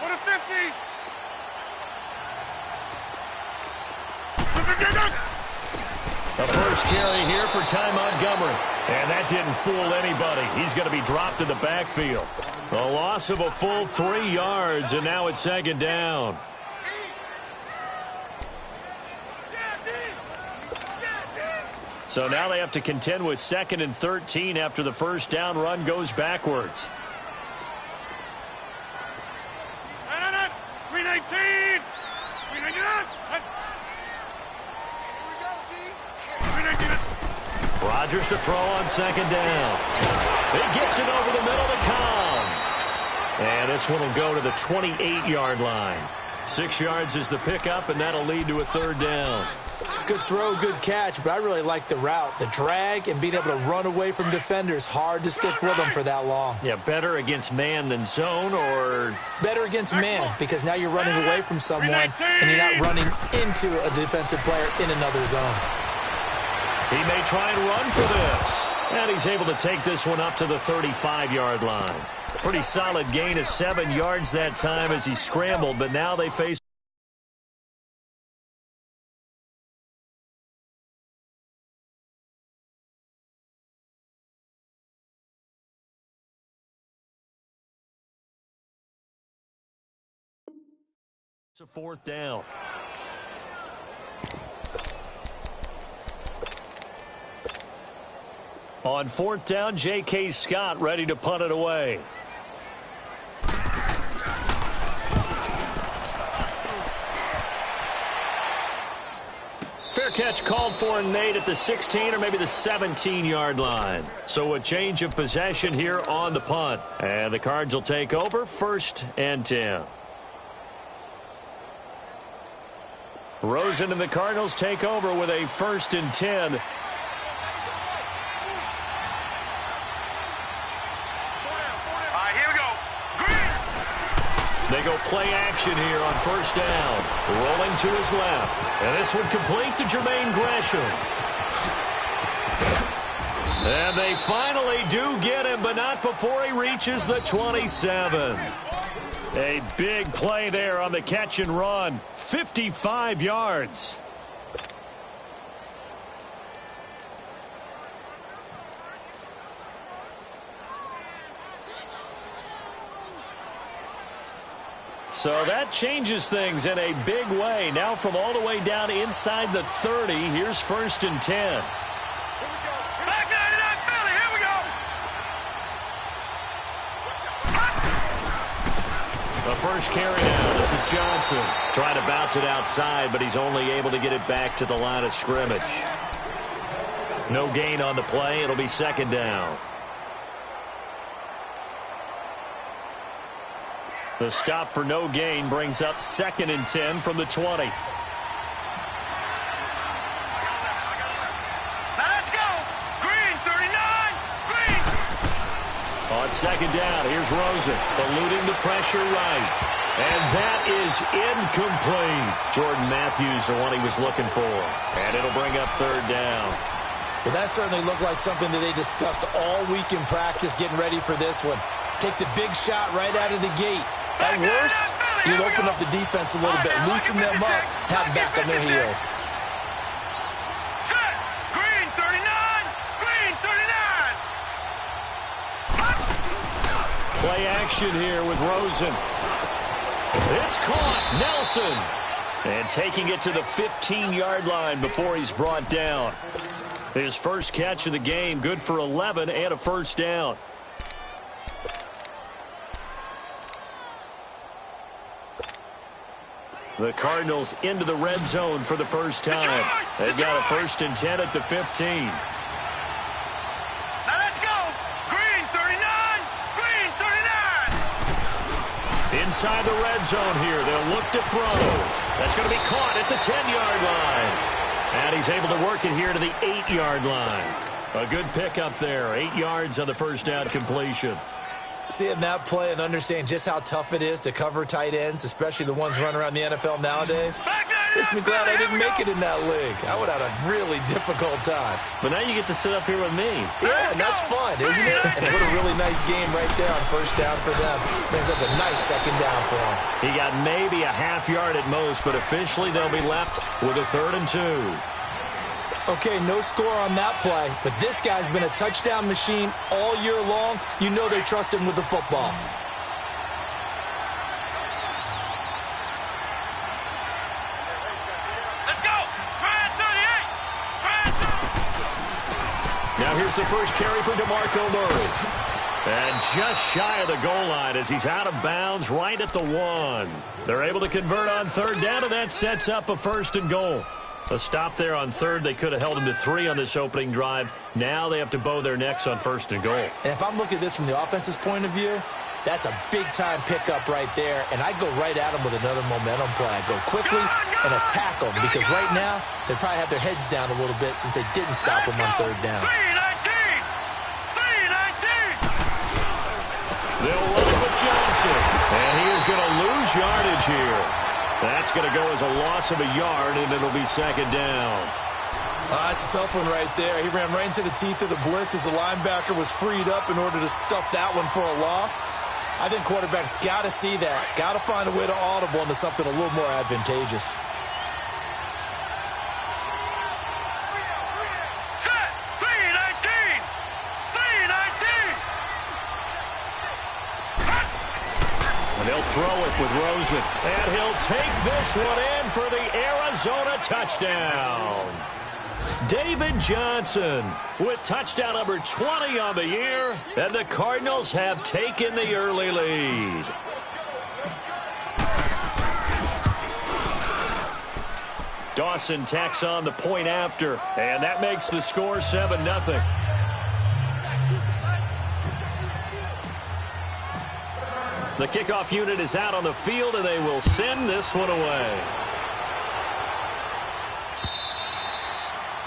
For the 50. The first carry here for Ty Montgomery. And that didn't fool anybody. He's going to be dropped in the backfield. A loss of a full 3 yards, and now it's second down. So now they have to contend with 2nd and 13 after the first down run goes backwards. 319. 319. Rodgers to throw on second down. He gets it over the middle to Cobb. And this one will go to the 28-yard line. 6 yards is the pickup, and that'll lead to a third down. Good throw, good catch, but I really like the route. The drag and being able to run away from defenders, hard to stick with them for that long. Yeah, better against man than zone, or? Better against man, because now you're running away from someone and you're not running into a defensive player in another zone. He may try and run for this. And he's able to take this one up to the 35-yard line. Pretty solid gain of 7 yards that time as he scrambled, but now they face a fourth down. On fourth down, J.K. Scott ready to punt it away. Fair catch called for and made at the 16 or maybe the 17-yard line. So a change of possession here on the punt. And the Cards will take over 1st and 10. Rosen and the Cardinals take over with a 1st and 10. They go play action here on 1st down. Rolling to his left. And this one complete to Jermaine Gresham. And they finally do get him, but not before he reaches the 27. A big play there on the catch and run. 55 yards. So that changes things in a big way. Now from all the way down inside the 30, here's 1st and 10. Here we go. Back 99 Philly. Here we go. The first carry now. This is Johnson. Trying to bounce it outside, but he's only able to get it back to the line of scrimmage. No gain on the play. It'll be 2nd down. The stop for no gain brings up 2nd and 10 from the 20. Now let's go. Green, 39. Green. On 2nd down, here's Rosen, eluding the pressure right. And that is incomplete. Jordan Matthews, the one he was looking for. And it'll bring up 3rd down. Well, that certainly looked like something that they discussed all week in practice getting ready for this one. Take the big shot right out of the gate. At worst, you'll open up the defense a little bit, loosen them up, have them back on their heels. Set. Green, 39. Green, 39. Play action here with Rosen. It's caught. Nelson. And taking it to the 15-yard line before he's brought down. His first catch of the game, good for 11 and a 1st down. The Cardinals into the red zone for the first time. They've got a 1st and 10 at the 15. Now let's go. Green, 39. Green, 39. Inside the red zone here. They'll look to throw. That's going to be caught at the 10-yard line. And he's able to work it here to the 8-yard line. A good pickup there. 8 yards on the first down completion. Seeing that play and understand just how tough it is to cover tight ends, especially the ones running around the NFL nowadays. Back Makes me glad I didn't make it in that league. I would have had a really difficult time. But now you get to sit up here with me. Yeah, and that's fun, isn't it? And what a really nice game right there on first down for them. Brings up a nice second down for them. He got maybe a half yard at most, but officially they'll be left with a 3rd and 2. Okay, no score on that play, but this guy's been a touchdown machine all year long. You know they trust him with the football. Now here's the first carry for DeMarco Murray. And just shy of the goal line as he's out of bounds right at the 1. They're able to convert on 3rd down, and that sets up a 1st and goal. A stop there on 3rd. They could have held him to 3 on this opening drive. Now they have to bow their necks on 1st and goal. And if I'm looking at this from the offense's point of view, that's a big-time pickup right there. And I go right at them with another momentum play. I go quickly and attack them because right now they probably have their heads down a little bit since they didn't stop them on 3rd down. They'll run it with Johnson. And he is going to lose yardage here. That's going to go as a loss of a yard, and it'll be 2nd down. That's a tough one right there. He ran right into the teeth of the blitz as the linebacker was freed up in order to stuff that one for a loss. I think quarterbacks got to see that. Got to find a way to audible into something a little more advantageous. They'll throw it with Rosen, and he'll take this one in for the Arizona touchdown. David Johnson with touchdown number 20 on the year, and the Cardinals have taken the early lead. Dawson tacks on the point after, and that makes the score 7-0. The kickoff unit is out on the field, and they will send this one away.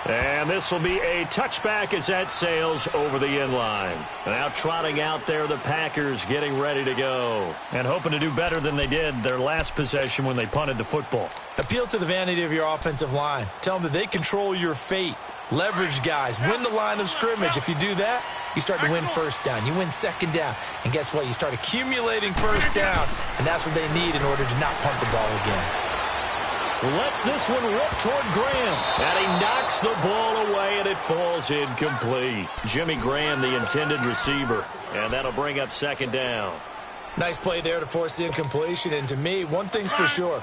And this will be a touchback as that sails over the end line. Now trotting out there, the Packers getting ready to go. And hoping to do better than they did their last possession when they punted the football. Appeal to the vanity of your offensive line. Tell them that they control your fate. Leverage guys. Win the line of scrimmage. If you do that, you start to win 1st down. You win 2nd down. And guess what? You start accumulating 1st downs. And that's what they need in order to not punt the ball again. Lets this one rip toward Graham. And he knocks the ball away, and it falls incomplete. Jimmy Graham, the intended receiver. And that'll bring up 2nd down. Nice play there to force the incompletion. And to me, one thing's for sure.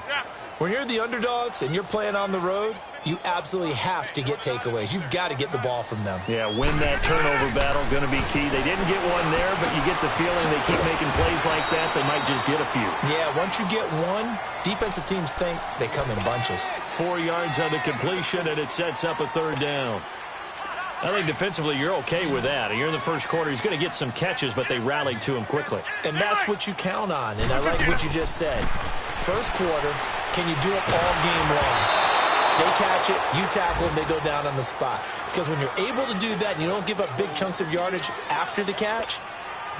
When you're the underdogs and you're playing on the road, you absolutely have to get takeaways. You've got to get the ball from them. Yeah, win that turnover battle, going to be key. They didn't get one there, but you get the feeling they keep making plays like that, they might just get a few. Yeah, once you get one, defensive teams think they come in bunches. 4 yards on the completion, and it sets up a 3rd down. I think defensively you're okay with that. You're in the first quarter. He's going to get some catches, but they rallied to him quickly. And that's what you count on, and I like what you just said. First quarter, can you do it all game long? They catch it, you tackle them, they go down on the spot. Because when you're able to do that and you don't give up big chunks of yardage after the catch,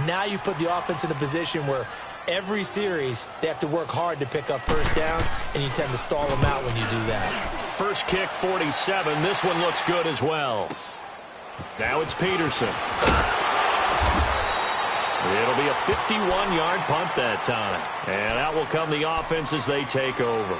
now you put the offense in a position where every series they have to work hard to pick up 1st downs, and you tend to stall them out when you do that. First kick, 47. This one looks good as well. Now it's Peterson. It'll be a 51-yard punt that time. And out will come the offense as they take over.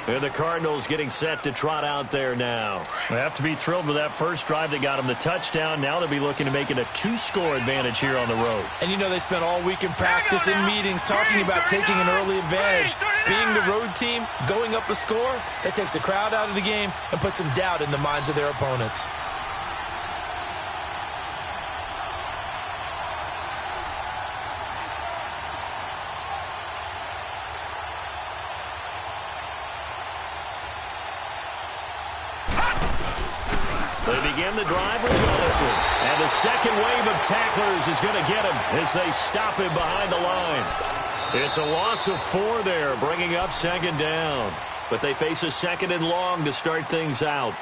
And the Cardinals getting set to trot out there now. They have to be thrilled with that first drive. They got them the touchdown. Now they'll be looking to make it a 2-score advantage here on the road. And you know they spent all week in practice and meetings talking about taking an early advantage. Being the road team, going up a score, that takes the crowd out of the game and puts some doubt in the minds of their opponents. They begin the drive with Johnson. And the second wave of tacklers is going to get him as they stop him behind the line. It's a loss of 4 there, bringing up 2nd down. But they face a 2nd and long to start things out.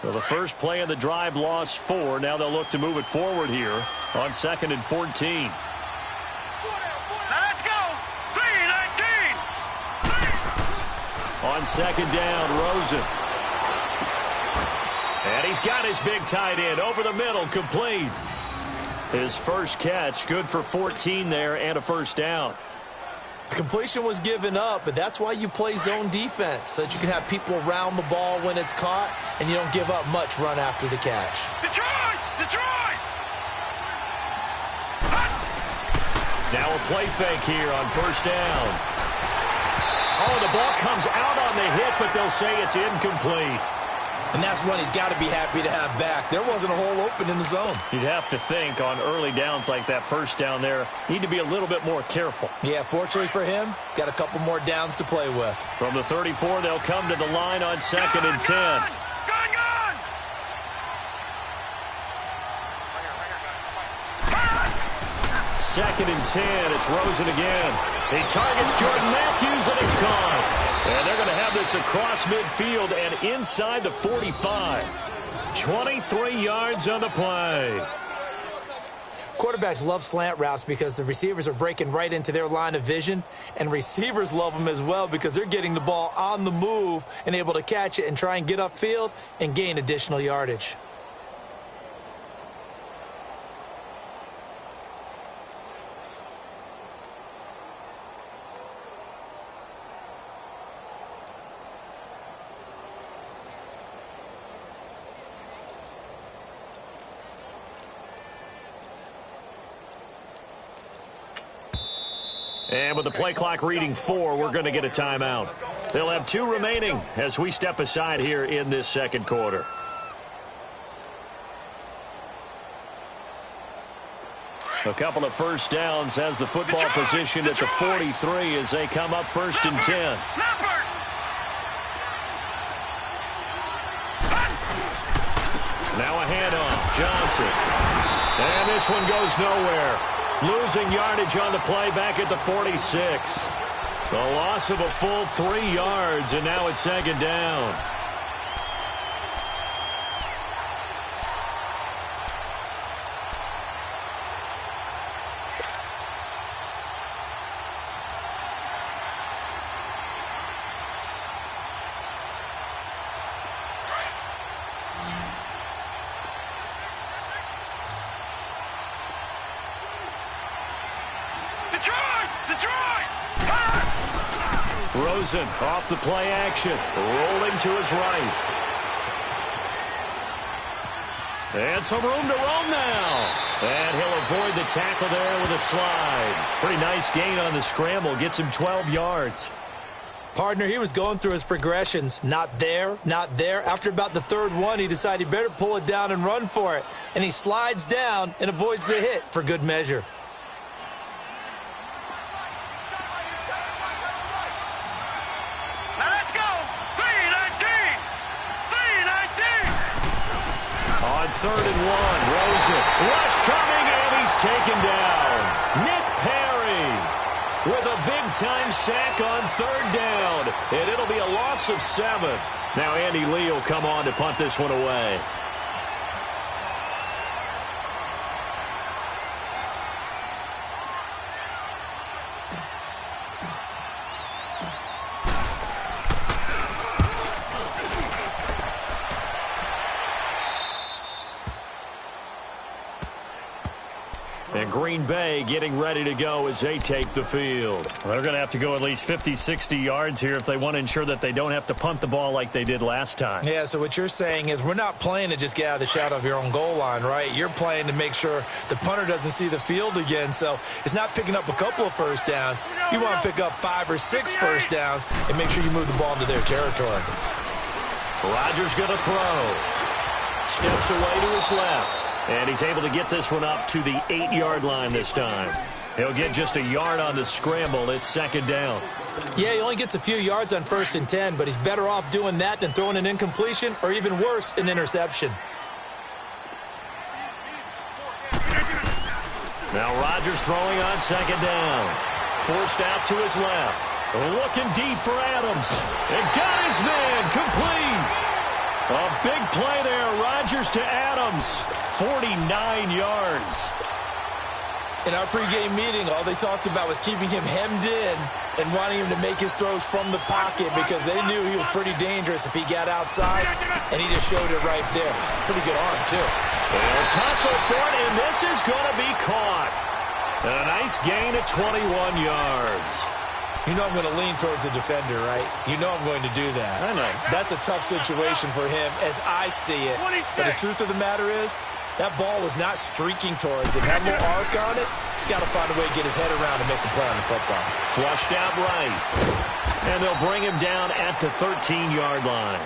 Well, the first play of the drive lost 4. Now they'll look to move it forward here on 2nd and 14. Let's go. 3-19. On 2nd down, Rosen. And he's got his big tight end over the middle, complete. His first catch, good for 14 there and a first down. The completion was given up, but that's why you play zone defense, so that you can have people around the ball when it's caught, and you don't give up much run after the catch. Detroit! Detroit! Now a play fake here on first down. Oh, the ball comes out on the hit, but they'll say it's incomplete. And that's one he's got to be happy to have back. There wasn't a hole open in the zone. You'd have to think on early downs like that first down there, need to be a little bit more careful. Yeah, fortunately for him, got a couple more downs to play with. From the 34, they'll come to the line on 2nd and 10. Gun! 2nd and 10, it's Rosen again. He targets Jordan Matthews, and it's gone. And they're going to have this across midfield and inside the 45. 23 yards on the play. Quarterbacks love slant routes because the receivers are breaking right into their line of vision, and receivers love them as well because they're getting the ball on the move and able to catch it and try and get upfield and gain additional yardage. And with the play clock reading 4, we're going to get a timeout. They'll have 2 remaining as we step aside here in this second quarter. A couple of first downs has the football positioned at the 43 as they come up 1st and 10. Now a handoff, Johnson. And this one goes nowhere. Losing yardage on the play back at the 46. The loss of a full 3 yards, and now it's 2nd down. Rosen off the play action, rolling to his right. And some room to roam now. And he'll avoid the tackle there with a slide. Pretty nice gain on the scramble, gets him 12 yards. Partner, he was going through his progressions. Not there, not there. After about the 3rd one, he decided he better pull it down and run for it. And he slides down and avoids the hit for good measure. On 3rd and 1, Rosen. Rush coming, and he's taken down. Nick Perry with a big-time sack on 3rd down. And it'll be a loss of 7. Now Andy Lee will come on to punt this one away. And Green Bay getting ready to go as they take the field. Well, they're going to have to go at least 50, 60 yards here if they want to ensure that they don't have to punt the ball like they did last time. Yeah, so what you're saying is we're not playing to just get out of the shadow of your own goal line, right? You're playing to make sure the punter doesn't see the field again. So it's not picking up a couple of first downs. You want to pick up 5 or 6 first downs and make sure you move the ball into their territory. Rodgers going to throw. Steps away to his left. And he's able to get this one up to the 8-yard line this time. He'll get just a yard on the scramble. It's 2nd down. Yeah, he only gets a few yards on 1st and 10, but he's better off doing that than throwing an incompletion or even worse, an interception. Now Rodgers throwing on 2nd down. Forced out to his left. Looking deep for Adams. And got his man complete. A big play there. Rodgers to Adams. 49 yards. In our pregame meeting, all they talked about was keeping him hemmed in and wanting him to make his throws from the pocket because they knew he was pretty dangerous if he got outside, and he just showed it right there. Pretty good arm, too. They'll tussle for it, and this is going to be caught. And a nice gain of 21 yards. You know I'm going to lean towards the defender, right? You know I'm going to do that. I know. That's a tough situation for him as I see it. But the truth of the matter is, that ball was not streaking towards him. Had a little arc on it. He's got to find a way to get his head around and make a play on the football. Flushed out right. And they'll bring him down at the 13-yard line.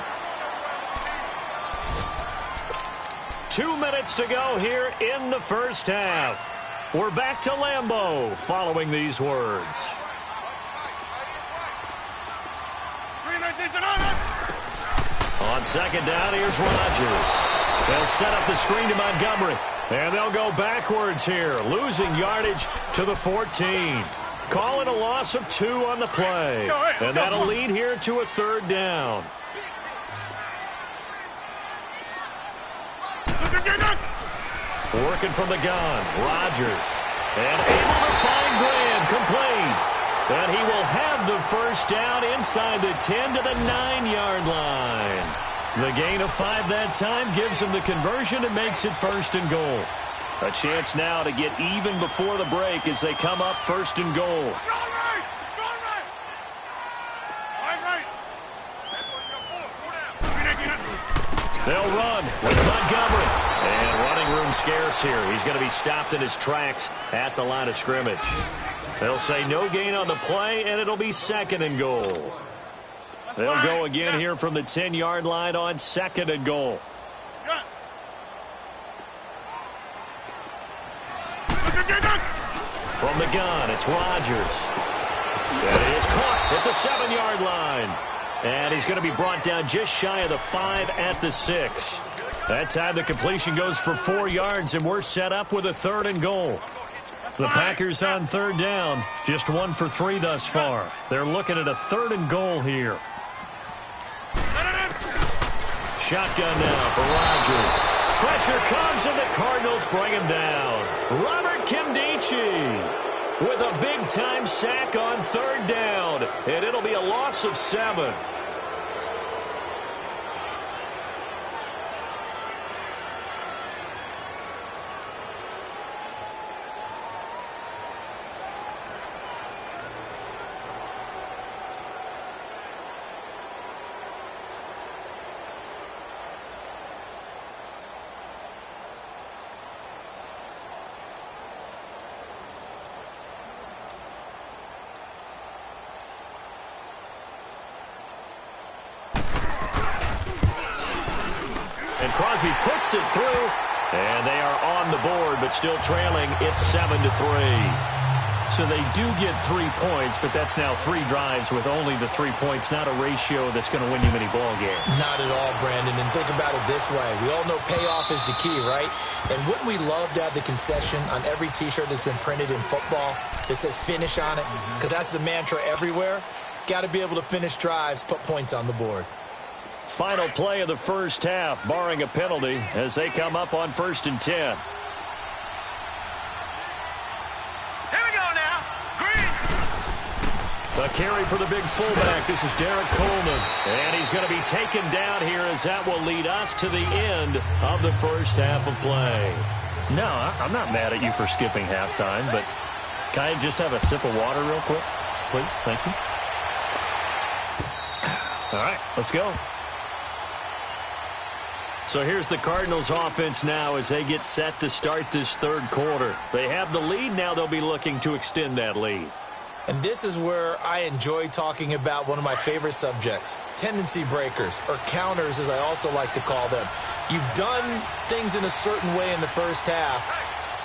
2 minutes to go here in the first half. We're back to Lambeau following these words. On second down, here's Rodgers. They'll set up the screen to Montgomery. And they'll go backwards here, losing yardage to the 14. Calling a loss of 2 on the play. And that'll lead here to a third down. Working from the gun, Rodgers. And able to find Grant, complete. And he will have the first down inside the 10 to the 9-yard line. The gain of 5 that time gives him the conversion and makes it first and goal. A chance now to get even before the break as they come up first and goal. They'll run with Montgomery. And running room scarce here. He's going to be stopped in his tracks at the line of scrimmage. They'll say no gain on the play, and it'll be second and goal. They'll go again here from the 10-yard line on second and goal. From the gun, it's Rodgers. And he is caught at the 7-yard line. And he's going to be brought down just shy of the 5 at the 6. That time the completion goes for 4 yards, and we're set up with a third and goal. The Packers on third down, just 1 for 3 thus far. They're looking at a third and goal here. Shotgun now for Rodgers. Pressure comes, and the Cardinals bring him down. Robert Kimdichie with a big-time sack on third down, and it'll be a loss of 7. And Crosby puts it through, and they are on the board, but still trailing. It's 7-3. So they do get 3 points, but that's now 3 drives with only the 3 points, not a ratio that's going to win you many ball games. Not at all, Brandon. And think about it this way. We all know payoff is the key, right? And wouldn't we love to have the concession on every T-shirt that's been printed in football that says finish on it? Because that's the mantra everywhere. Got to be able to finish drives, put points on the board. Final play of the first half, barring a penalty, as they come up on 1st and 10. Here we go now. Green. The carry for the big fullback. This is Derek Coleman. And he's going to be taken down here as that will lead us to the end of the first half of play. No, I'm not mad at you for skipping halftime, but can I just have a sip of water real quick, please? Thank you. All right, let's go. So here's the Cardinals offense now as they get set to start this third quarter. They have the lead. Now they'll be looking to extend that lead. And this is where I enjoy talking about one of my favorite subjects, tendency breakers, or counters as I also like to call them. You've done things in a certain way in the first half,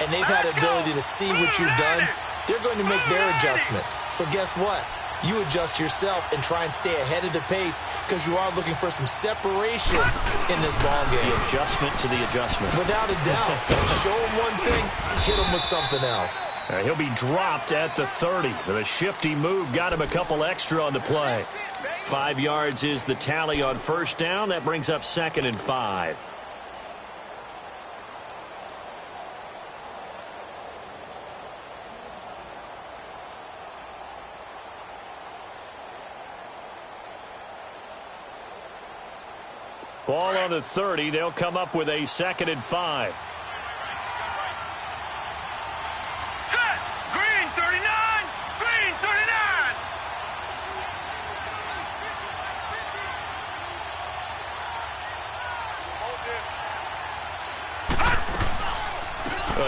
and they've had the ability to see what you've done. They're going to make their adjustments. So guess what? you adjust yourself and try and stay ahead of the pace because you are looking for some separation in this ball game. The adjustment to the adjustment. Without a doubt. Show him one thing, hit him with something else. He'll be dropped at the 30. The shifty move got him a couple extra on the play. 5 yards is the tally on first down. That brings up 2nd and 5. Ball on the 30. They'll come up with a 2nd and 5. Set. Green 39. Green 39.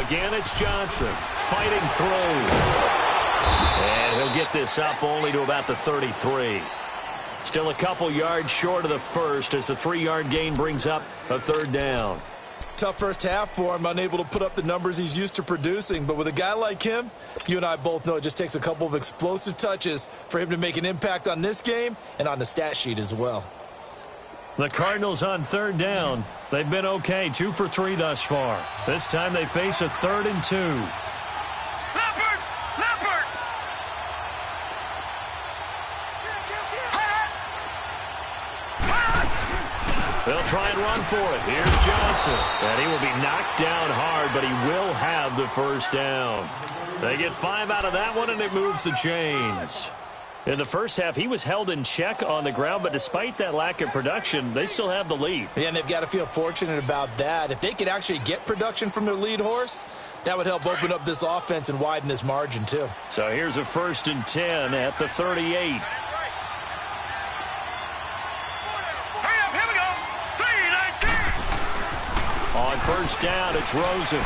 Again, it's Johnson fighting through. And he'll get this up only to about the 33. Still a couple yards short of the first as the 3-yard gain brings up a 3rd down. Tough first half for him, unable to put up the numbers he's used to producing. But with a guy like him, you and I both know it just takes a couple of explosive touches for him to make an impact on this game and on the stat sheet as well. The Cardinals on 3rd down. They've been okay, 2 for 3 thus far. This time they face a 3rd and 2. Leopard. Leopard. They'll try and run for it. Here's Johnson. And he will be knocked down hard, but he will have the first down. They get 5 out of that one, and it moves the chains. In the first half, he was held in check on the ground, but despite that lack of production, they still have the lead. Yeah, and they've got to feel fortunate about that. If they could actually get production from their lead horse, that would help open up this offense and widen this margin, too. So here's a 1st and 10 at the 38. On first down, it's Rosen.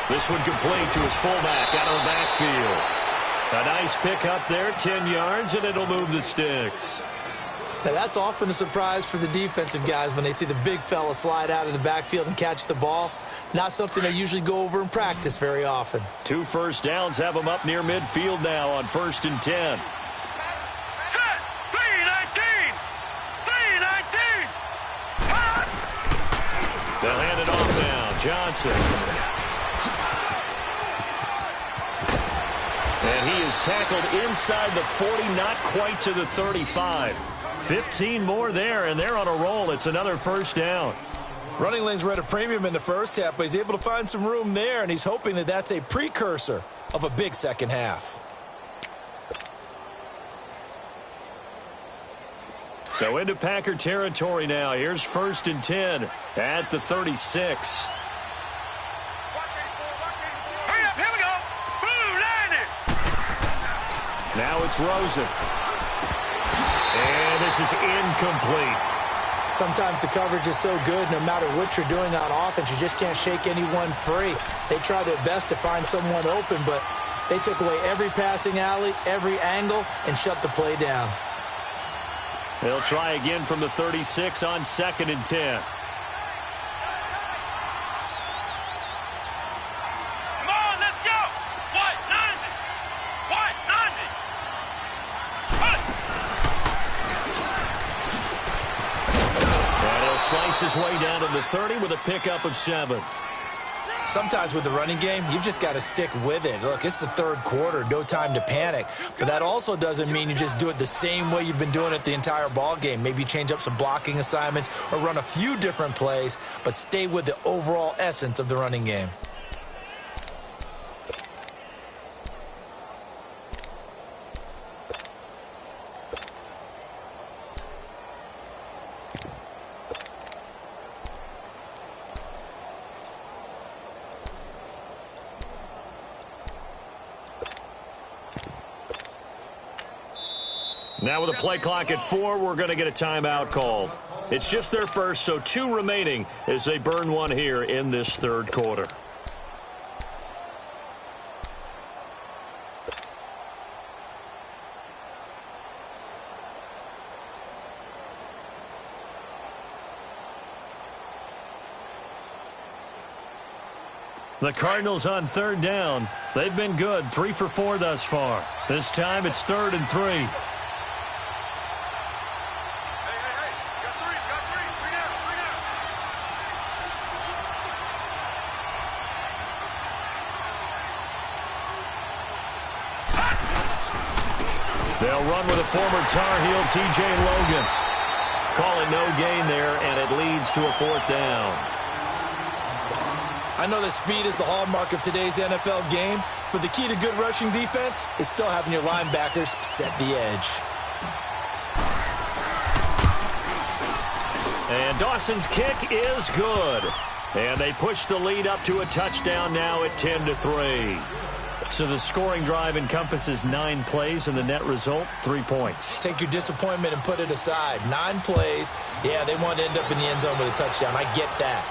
This one complete to his fullback out of the backfield. A nice pick up there, 10 yards, and it'll move the sticks. Now, that's often a surprise for the defensive guys when they see the big fella slide out of the backfield and catch the ball. Not something they usually go over in practice very often. 2 first downs have them up near midfield now on 1st and 10. Set. 319. 319. They'll hand it off now. Johnson. And he is tackled inside the 40, not quite to the 35. 15 more there, and they're on a roll. It's another first down. Running lanes were at a premium in the first half, but he's able to find some room there, and he's hoping that that's a precursor of a big second half. So into Packer territory now. Here's 1st and 10 at the 36. Hurry up, here we go. Blue 90. Now it's Rosen. And this is incomplete. Sometimes the coverage is so good, no matter what you're doing on offense, you just can't shake anyone free. They try their best to find someone open, but they took away every passing alley, every angle, and shut the play down. They'll try again from the 36 on 2nd and 10. Come on, let's go. White 90. White 90. And he'll slice his way down to the 30 with a pickup of 7. Sometimes with the running game, you've just got to stick with it. Look, it's the 3rd quarter, no time to panic. But that also doesn't mean you just do it the same way you've been doing it the entire ball game. Maybe change up some blocking assignments or run a few different plays, but stay with the overall essence of the running game. Now with a play clock at 4, we're going to get a timeout called. It's just their first, so 2 remaining as they burn one here in this 3rd quarter. The Cardinals on third down. They've been good, 3 for 4 thus far. This time it's 3rd and 3. Hey, got three down. They'll run with a former Tar Heel, T.J. Logan. Call it no gain there, and it leads to a 4th down. I know that speed is the hallmark of today's NFL game, but the key to good rushing defense is still having your linebackers set the edge. And Dawson's kick is good. And they push the lead up to a touchdown now at 10-3. So the scoring drive encompasses 9 plays, and the net result, 3 points. Take your disappointment and put it aside. 9 plays. Yeah, they want to end up in the end zone with a touchdown. I get that.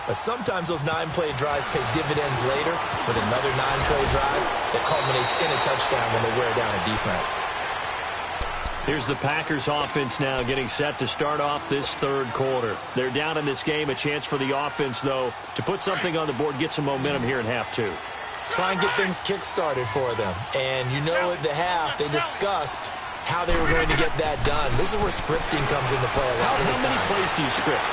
But sometimes those 9-play drives pay dividends later with another 9-play drive that culminates in a touchdown when they wear down a defense. Here's the Packers offense now getting set to start off this 3rd quarter. They're down in this game. A chance for the offense, though, to put something on the board, get some momentum here in half 2. Try and get things kick-started for them. And you know at the half, they discussed how they were going to get that done. This is where scripting comes into play a lot of the time. How many plays do you script?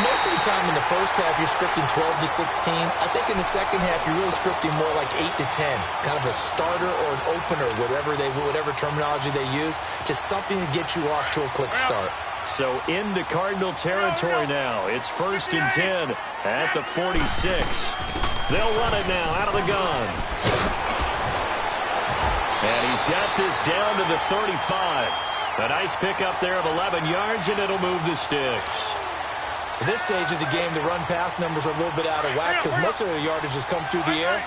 Most of the time in the first half, you're scripting 12 to 16. I think in the second half, you're really scripting more like 8 to 10. Kind of a starter or an opener, whatever terminology they use. Just something to get you off to a quick start. So into Cardinal territory now. It's 1st and 10 at the 46. They'll run it now out of the gun. And he's got this down to the 35. A nice pickup there of 11 yards, and it'll move the sticks. At this stage of the game, the run-pass numbers are a little bit out of whack because most of the yardage has come through the air.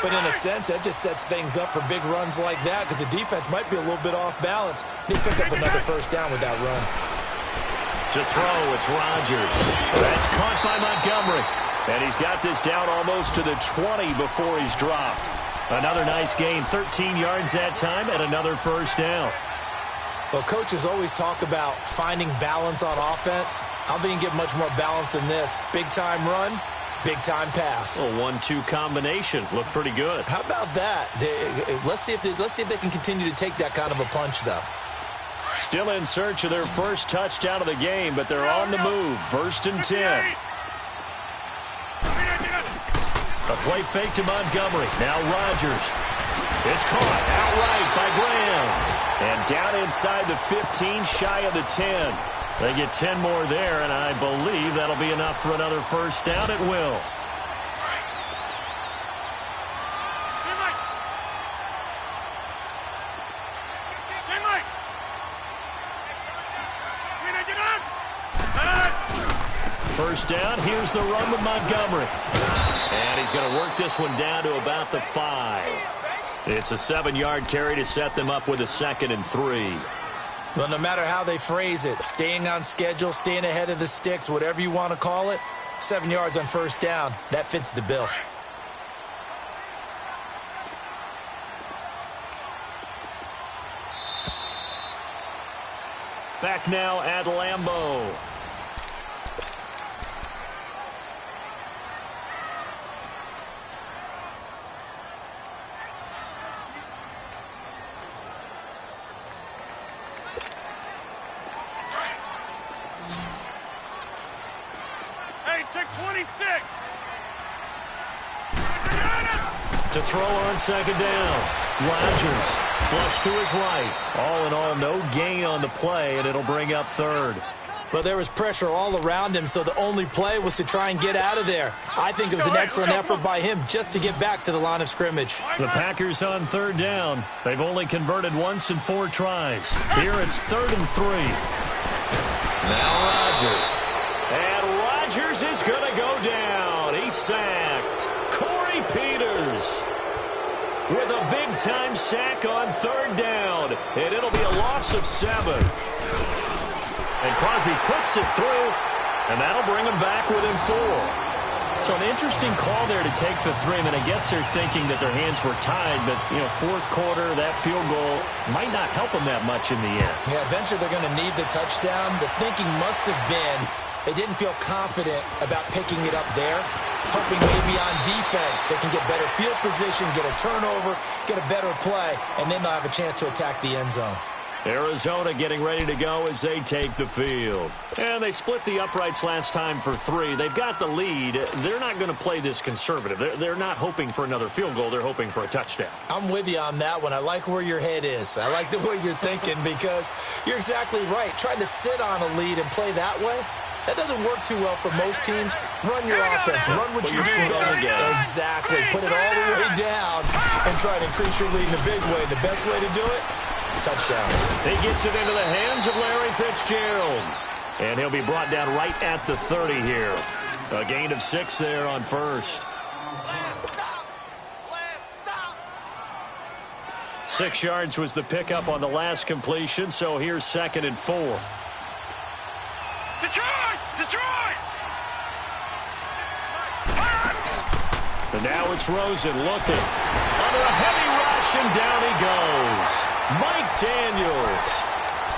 But in a sense, that just sets things up for big runs like that because the defense might be a little bit off balance. They pick up another 1st down with that run. To throw, it's Rodgers. That's caught by Montgomery. And he's got this down almost to the 20 before he's dropped. Another nice gain, 13 yards that time, and another 1st down. Well, coaches always talk about finding balance on offense. I don't think you can get much more balance than this. Big-time run, big-time pass. A 1-2 combination. Looked pretty good. How about that? Let's see if they can continue to take that kind of a punch, though. Still in search of their first touchdown of the game, but they're on the move. 1st and 10. A play fake to Montgomery. Now Rodgers. It's caught outright by Graham. And down inside the 15, shy of the 10. They get 10 more there, and I believe that'll be enough for another 1st down. It will. First down, here's the run with Montgomery. And he's going to work this one down to about the 5. It's a 7-yard carry to set them up with a 2nd and 3. Well, no matter how they phrase it, staying on schedule, staying ahead of the sticks, whatever you want to call it, 7 yards on 1st down, that fits the bill. Back now at Lambeau. To throw on 2nd down. Rodgers flush to his right. All in all, no gain on the play, and it'll bring up 3rd. But there was pressure all around him, so the only play was to try and get out of there. I think it was an excellent effort by him just to get back to the line of scrimmage. The Packers on 3rd down. They've only converted once in 4 tries. Here it's 3rd and 3. Now Rodgers. And Rodgers is going to go down. He's sacked. Corey Peters with a big-time sack on 3rd down. And it'll be a loss of 7. And Crosby puts it through, and that'll bring him back within 4. So an interesting call there to take the 3. I mean, I guess they're thinking that their hands were tied, but, 4th quarter, that field goal might not help them that much in the end. Yeah, eventually they're going to need the touchdown. The thinking must have been they didn't feel confident about picking it up there. hoping maybe on defense they can get better field position, get a turnover, get a better play, and then they'll have a chance to attack the end zone. Arizona getting ready to go as they take the field. And they split the uprights last time for 3. They've got the lead. They're not going to play this conservative. They're not hoping for another field goal. They're hoping for a touchdown. I'm with you on that one. I like where your head is. I like the way you're thinking because you're exactly right. Trying to sit on a lead and play that way, that doesn't work too well for most teams. Run your offense. Run what you do best. Exactly. Put it all the way down and try to increase your lead in a big way. The best way to do it, touchdowns. He gets it into the hands of Larry Fitzgerald. And he'll be brought down right at the 30 here. A gain of 6 there on first. 6 yards was the pickup on the last completion, so here's 2nd and 4. Detroit! Detroit! And now it's Rosen looking. Under a heavy rush, and down he goes. Mike Daniels.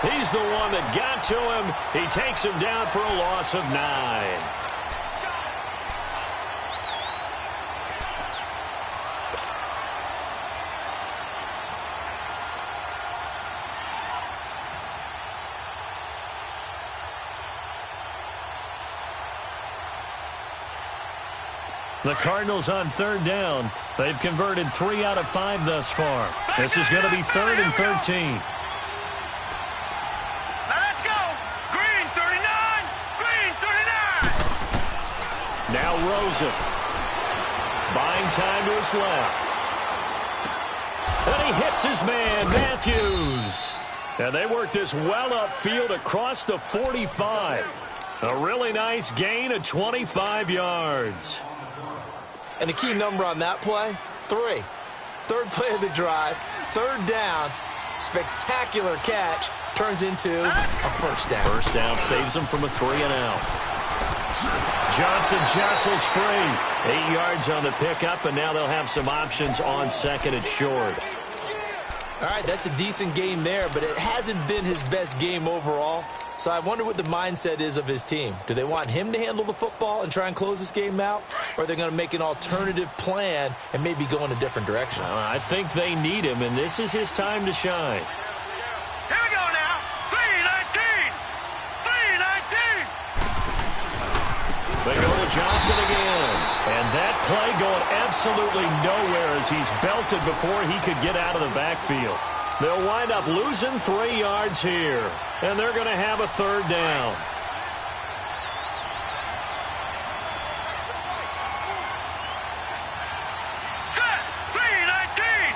He's the one that got to him. He takes him down for a loss of 9. The Cardinals on 3rd down. They've converted 3 out of 5 thus far. This is going to be 3rd and 13. Now let's go! Green 39! Green 39! Now Rosen. Buying time to his left. And he hits his man, Matthews. And they work this well upfield across the 45. A really nice gain of 25 yards. And the key number on that play, 3. 3rd play of the drive, 3rd down, spectacular catch, turns into a first down. First down saves him from a 3-and-out. Johnson jostles free. 8 yards on the pickup, and now they'll have some options on 2nd and short. All right, that's a decent game there, but it hasn't been his best game overall. So I wonder what the mindset is of his team. Do they want him to handle the football and try and close this game out? Or are they going to make an alternative plan and maybe go in a different direction? I think they need him, and this is his time to shine. Here we go now! 3-19! 3-19! They go to Johnson again. And that play going absolutely nowhere as he's belted before he could get out of the backfield. They'll wind up losing 3 yards here. And they're going to have a 3rd down. Set! 3-19!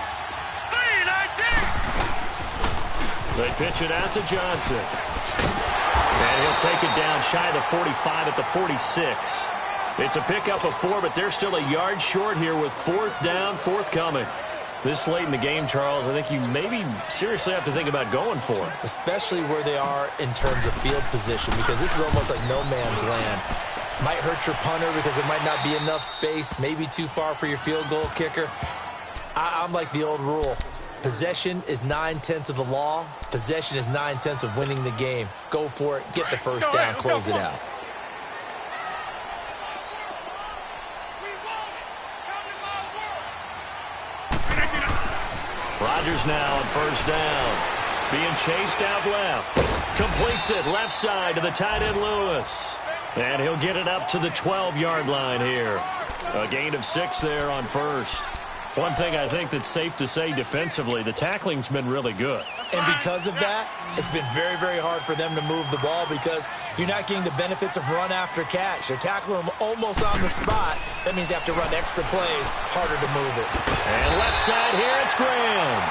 3-19! They pitch it out to Johnson. And he'll take it down shy of the 45 at the 46. It's a pickup of 4, but they're still a yard short here with 4th down forthcoming. This late in the game, Charles, I think you maybe seriously have to think about going for it. Especially where they are in terms of field position, because this is almost like no man's land. Might hurt your punter because there might not be enough space, maybe too far for your field goal kicker. I'm like the old rule. Possession is 9/10 of the law. Possession is 9/10 of winning the game. Go for it. Get the first down. Close it out. Rodgers now on 1st down. Being chased out left. Completes it left side to the tight end Lewis. And he'll get it up to the 12-yard line here. A gain of 6 there on 1st. One thing I think that's safe to say defensively, the tackling's been really good. And because of that, it's been very, very hard for them to move the ball because you're not getting the benefits of run after catch. They're tackling them almost on the spot. That means you have to run extra plays, harder to move it. And left side here, it's Graham.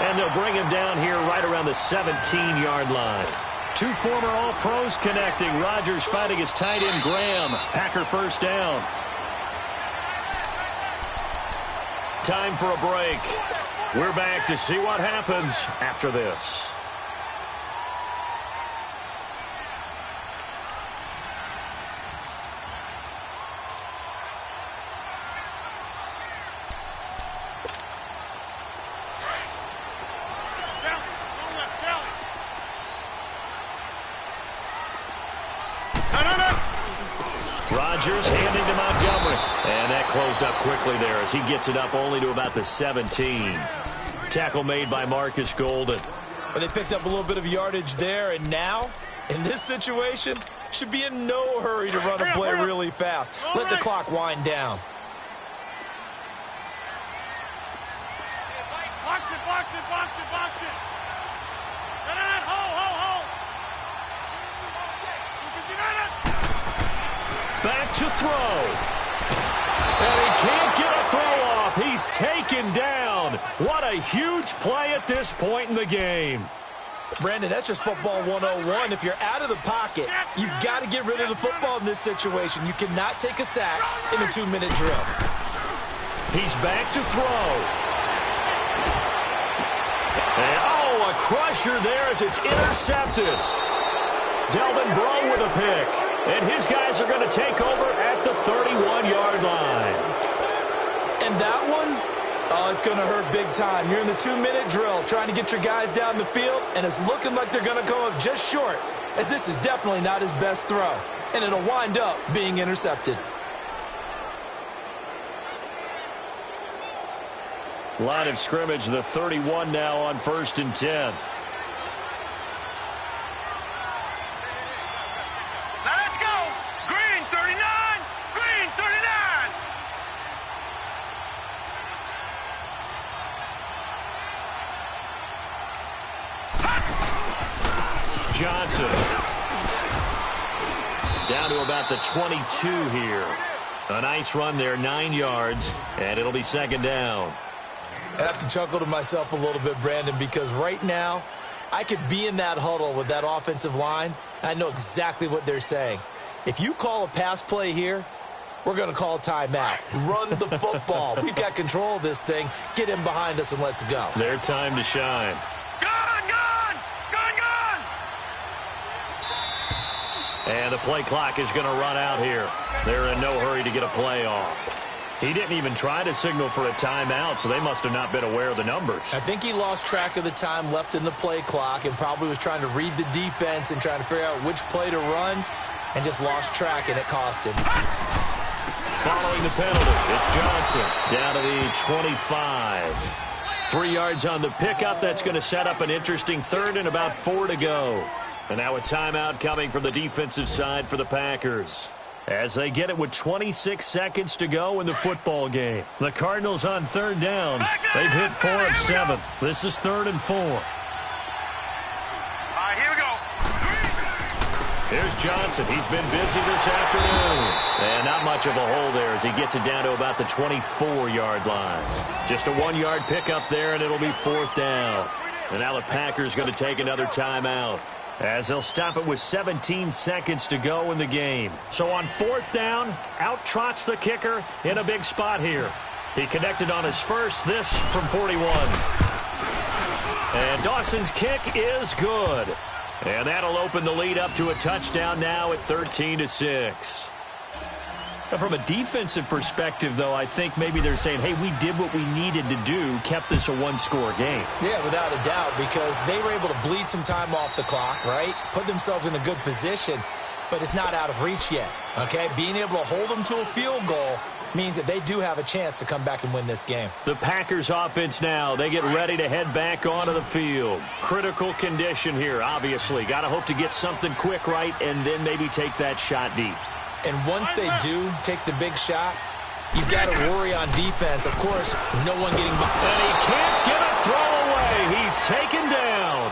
And they'll bring him down here right around the 17-yard line. 2 former All-Pros connecting. Rodgers fighting his tight end Graham. Packer first down. Time for a break. We're back to see what happens after this. Rodgers handing to Montgomery. And that closed up quickly there as he gets it up only to about the 17. Tackle made by Marcus Golden. Well, they picked up a little bit of yardage there, and now, in this situation, should be in no hurry to run a play really fast. Let the clock wind down. Box it, box it, box it, box it. Hold. Back to throw. And he can't get a throw off. He's taken down. What a huge play at this point in the game. Brandon, that's just football 101. If you're out of the pocket, you've got to get rid of the football in this situation. You cannot take a sack in a 2-minute drill. He's back to throw. And, oh, a crusher there as it's intercepted. Delvin Breaux with a pick. And his guys are going to take over at the 31-yard line. And that one, oh, it's going to hurt big time. You're in the 2-minute drill trying to get your guys down the field, and it's looking like they're going to come up just short, as this is definitely not his best throw. And it'll wind up being intercepted. Line of scrimmage, the 31 now on 1st and 10. Johnson. Down to about the 22 here. A nice run there, 9 yards, and it'll be second down. I have to chuckle to myself a little bit, Brandon, because right now I could be in that huddle with that offensive line. I know exactly what they're saying. If you call a pass play here, we're going to call a timeout. Run the football. We've got control of this thing. Get in behind us and let's go. Their time to shine. And the play clock is going to run out here. They're in no hurry to get a play off. He didn't even try to signal for a timeout, so they must have not been aware of the numbers. I think he lost track of the time left in the play clock and probably was trying to read the defense and trying to figure out which play to run and just lost track, and it cost him. Following the penalty, it's Johnson down to the 25. 3 yards on the pickup. That's going to set up an interesting third and about 4 to go. And now a timeout coming from the defensive side for the Packers as they get it with 26 seconds to go in the football game. The Cardinals on third down. They've hit 4 of 7. This is 3rd and 4. All right, here we go. Here's Johnson. He's been busy this afternoon. And not much of a hole there as he gets it down to about the 24-yard line. Just a 1-yard pickup there, and it'll be 4th down. And now the Packers going to take another timeout, as they'll stop it with 17 seconds to go in the game. So on 4th down, out trots the kicker in a big spot here. He connected on his first, this from 41. And Dawson's kick is good. And that'll open the lead up to a touchdown now at 13-6. From a defensive perspective, though, I think maybe they're saying, hey, we did what we needed to do, kept this a one-score game. Yeah, without a doubt, because they were able to bleed some time off the clock, right? Put themselves in a good position, but it's not out of reach yet, okay? Being able to hold them to a field goal means that they do have a chance to come back and win this game. The Packers offense now, they get ready to head back onto the field. Critical condition here, obviously. Got to hope to get something quick right and then maybe take that shot deep. And once they do take the big shot, you've got to worry on defense. Of course, no one getting behind. And he can't get a throw away. He's taken down.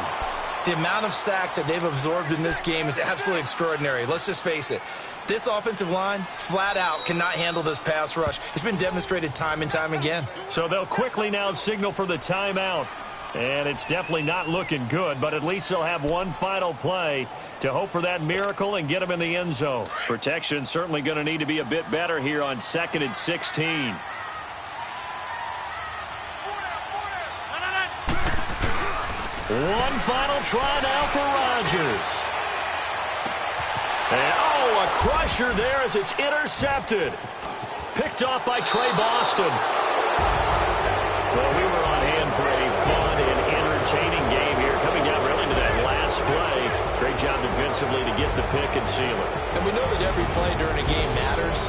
The amount of sacks that they've absorbed in this game is absolutely extraordinary. Let's just face it. This offensive line, flat out, cannot handle this pass rush. It's been demonstrated time and time again. So they'll quickly now signal for the timeout. And it's definitely not looking good, but at least they'll have one final play to hope for that miracle and get him in the end zone. Protection certainly going to need to be a bit better here on 2nd and 16. One final try now for Rodgers. And, oh, a crusher there as it's intercepted. Picked off by Trey Boston. Well, we were on hand for a fun and entertaining game here, coming down really to that last play. Great job defensively. offensively to get the pick and seal it. And we know that every play during a game matters.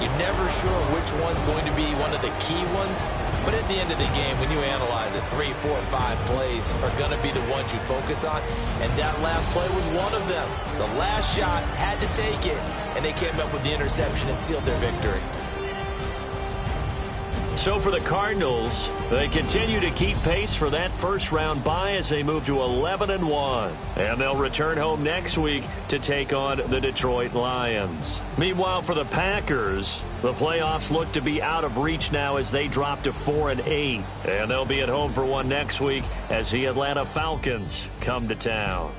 You're never sure which one's going to be one of the key ones. But at the end of the game, when you analyze it, 3, 4, 5 plays are going to be the ones you focus on. And that last play was one of them. The last shot had to take it, and they came up with the interception and sealed their victory. So for the Cardinals, they continue to keep pace for that first-round bye as they move to 11-1. And they'll return home next week to take on the Detroit Lions. Meanwhile, for the Packers, the playoffs look to be out of reach now as they drop to 4-8. And they'll be at home for one next week as the Atlanta Falcons come to town.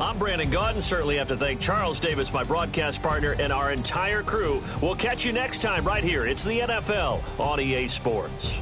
I'm Brandon Gaudin. Certainly have to thank Charles Davis, my broadcast partner, and our entire crew. We'll catch you next time right here. It's the NFL on EA Sports.